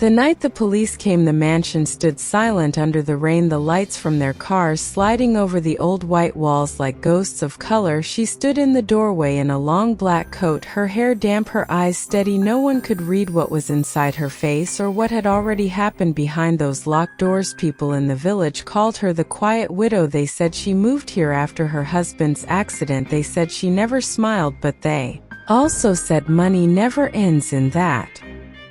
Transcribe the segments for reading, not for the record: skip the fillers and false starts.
The night the police came, the mansion stood silent under the rain, the lights from their cars sliding over the old white walls like ghosts of color. She stood in the doorway in a long black coat, her hair damp, her eyes steady. No one could read what was inside her face or what had already happened behind those locked doors. People in the village called her the quiet widow. They said she moved here after her husband's accident. They said she never smiled, but they also said money never ends in that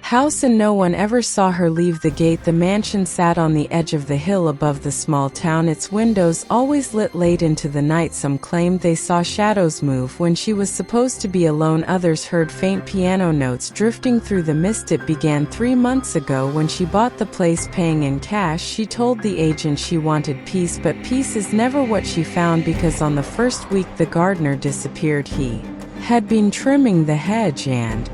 house, and no one ever saw her leave the gate. The mansion sat on the edge of the hill above the small town, its windows always lit late into the night. Some claimed they saw shadows move when she was supposed to be alone. Others heard faint piano notes drifting through the mist. It began 3 months ago when she bought the place, paying in cash. She told the agent she wanted peace, but peace is never what she found, because on the first week the gardener disappeared. He had been trimming the hedge, and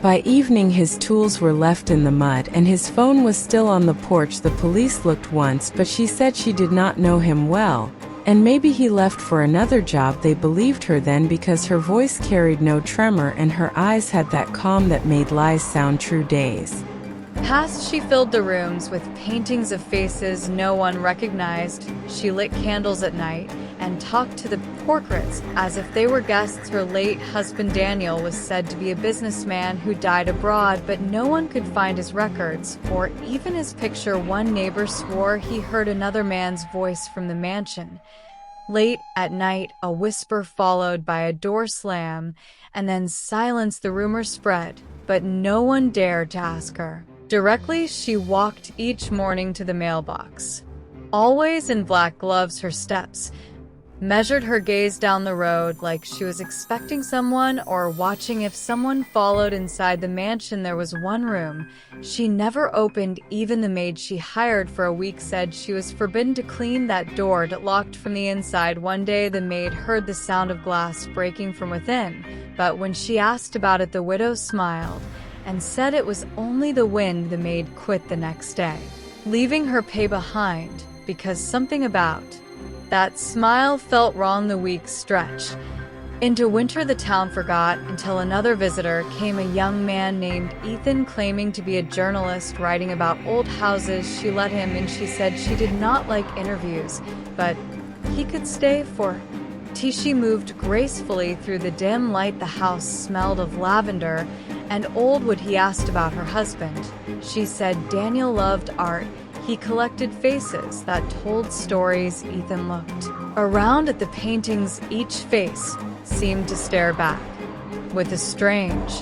by evening his tools were left in the mud and his phone was still on the porch. The police looked once, but she said she did not know him well, and maybe he left for another job. They believed her then because her voice carried no tremor and her eyes had that calm that made lies sound true. Days passed. She filled the rooms with paintings of faces no one recognized. She lit candles at night and talked to the portraits as if they were guests. Her late husband Daniel was said to be a businessman who died abroad, but no one could find his records or even his picture. One neighbor swore he heard another man's voice from the mansion. Late at night, a whisper followed by a door slam, and then silence. The rumor spread, but no one dared to ask her directly. She walked each morning to the mailbox, always in black gloves. Her steps measured her gaze down the road like she was expecting someone or watching if someone followed. Inside the mansion there was one room she never opened. Even the maid she hired for a week said she was forbidden to clean that door, locked from the inside. One day the maid heard the sound of glass breaking from within, but when she asked about it the widow smiled and said it was only the wind. The maid quit the next day, leaving her pay behind, because something about that smile felt wrong. The weeks stretched into winter. The town forgot until another visitor came, a young man named Ethan, claiming to be a journalist writing about old houses. She let him in. She said she did not like interviews, but he could stay for tea. She moved gracefully through the dim light. The house smelled of lavender and old wood. He asked about her husband. She said Daniel loved art. He collected faces that told stories. Ethan looked around at the paintings. Each face seemed to stare back with a strange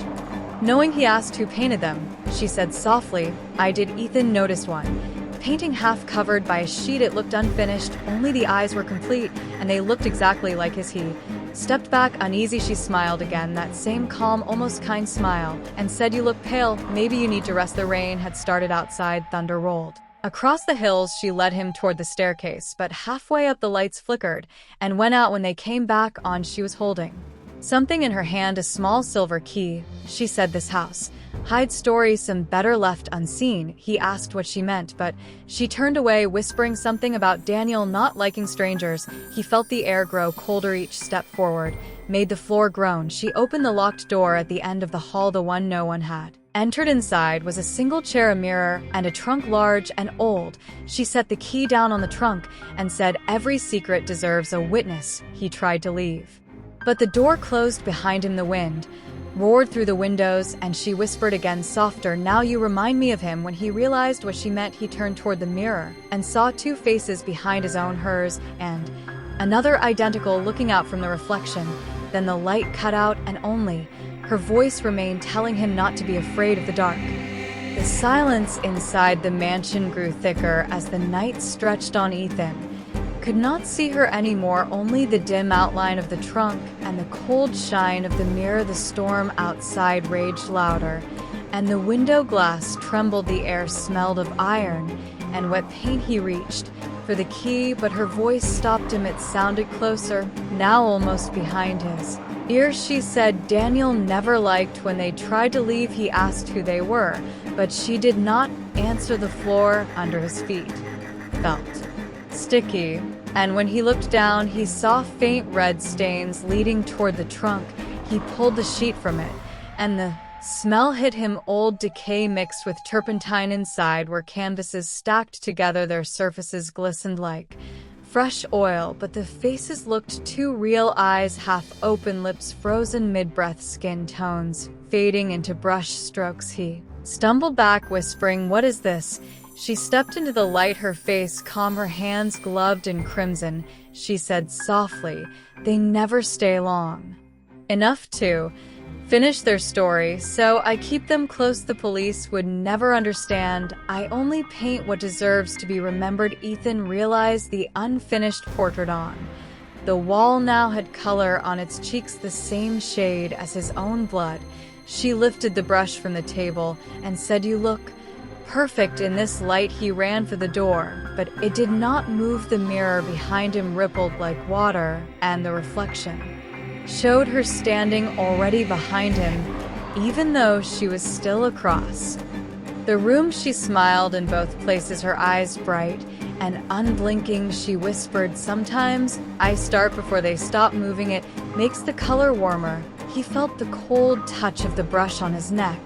knowing. He asked who painted them. She said softly, I did. Ethan noticed one painting half covered by a sheet. It looked unfinished, only the eyes were complete, and they looked exactly like his. He stepped back uneasy. She smiled again, that same calm, almost kind smile, and said, you look pale. Maybe you need to rest. The rain had started outside. Thunder rolled across the hills. She led him toward the staircase, but halfway up the lights flickered and went out. When they came back on, she was holding something in her hand, a small silver key. She said, this house hides stories, some better left unseen. He asked what she meant, but she turned away, whispering something about Daniel not liking strangers. He felt the air grow colder. Each step forward made the floor groan. She opened the locked door at the end of the hall, the one no one had entered. Inside was a single chair, a mirror, and a trunk large and old. She set the key down on the trunk and said, every secret deserves a witness. He tried to leave, but the door closed behind him. The wind roared through the windows, and she whispered again, softer, now you remind me of him. When he realized what she meant, he turned toward the mirror and saw two faces behind his own, hers and another identical, looking out from the reflection. Then the light cut out, and only her voice remained, telling him not to be afraid of the dark. The silence inside the mansion grew thicker as the night stretched on. Ethan could not see her anymore, only the dim outline of the trunk and the cold shine of the mirror. The storm outside raged louder, and the window glass trembled. The air smelled of iron and wet paint. He reached for the key, but her voice stopped him. It sounded closer, now almost behind his ear. She said, Daniel never liked when they tried to leave. He asked who they were, but she did not answer. The floor under his feet felt sticky, and when he looked down, he saw faint red stains leading toward the trunk. He pulled the sheet from it, and the Smell hit him, old decay mixed with turpentine inside where canvases stacked together, their surfaces glistened like fresh oil, but the faces looked too real, eyes half open, lips frozen mid-breath, skin tones fading into brush strokes. He stumbled back, whispering, "What is this?" She stepped into the light, her face calm, her hands gloved in crimson. She said softly, "They never stay long enough to finish their story, so I keep them close. The police would never understand. I only paint what deserves to be remembered." Ethan realized the unfinished portrait on the wall now had color on its cheeks, the same shade as his own blood. She lifted the brush from the table and said, "You look perfect in this light." He ran for the door, but it did not move. The mirror behind him rippled like water, and the reflection showed her standing already behind him, even though she was still across the room. She smiled in both places, her eyes bright and unblinking. She whispered, "Sometimes I start before they stop moving. It makes the color warmer." He felt the cold touch of the brush on his neck,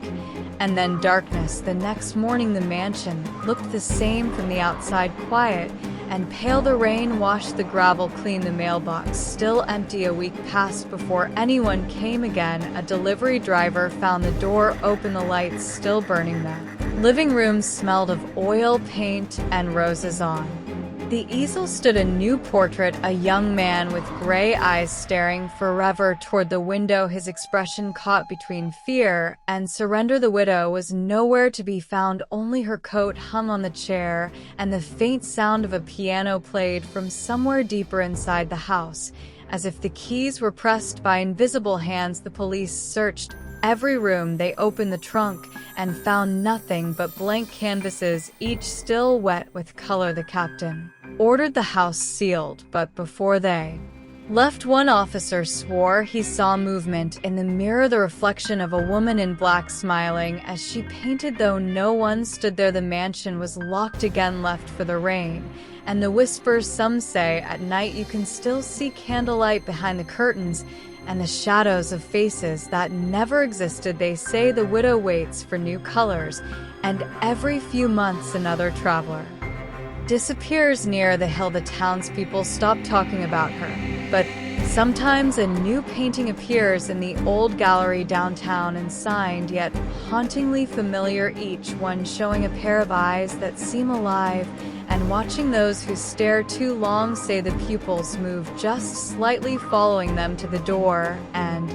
and then darkness. The next morning the mansion looked the same from the outside, quiet and pale. The rain washed the gravel clean, the mailbox still empty. A week passed before anyone came again. A delivery driver found the door open, the lights still burning. The living room smelled of oil, paint, and roses. On the easel stood a new portrait, a young man with gray eyes staring forever toward the window, his expression caught between fear and surrender. The widow was nowhere to be found, only her coat hung on the chair, and the faint sound of a piano played from somewhere deeper inside the house, as if the keys were pressed by invisible hands. The police searched every room. They opened the trunk and found nothing but blank canvases, each still wet with color. The captain ordered the house sealed, but before they left, one officer swore he saw movement in the mirror, the reflection of a woman in black smiling as she painted, though no one stood there. The mansion was locked again, left for the rain and the whispers. Some say at night you can still see candlelight behind the curtains and the shadows of faces that never existed. They say the widow waits for new colors, and every few months another traveler disappears near the hill. The townspeople stop talking about her, but sometimes a new painting appears in the old gallery downtown, and signed yet hauntingly familiar, each one showing a pair of eyes that seem alive and watching. Those who stare too long say the pupils move just slightly, following them to the door, and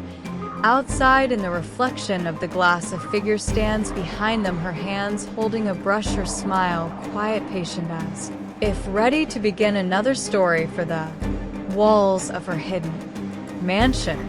outside in the reflection of the glass a figure stands behind them, her hands holding a brush, her smile quiet, patient, as if ready to begin another story for the walls of her hidden mansion.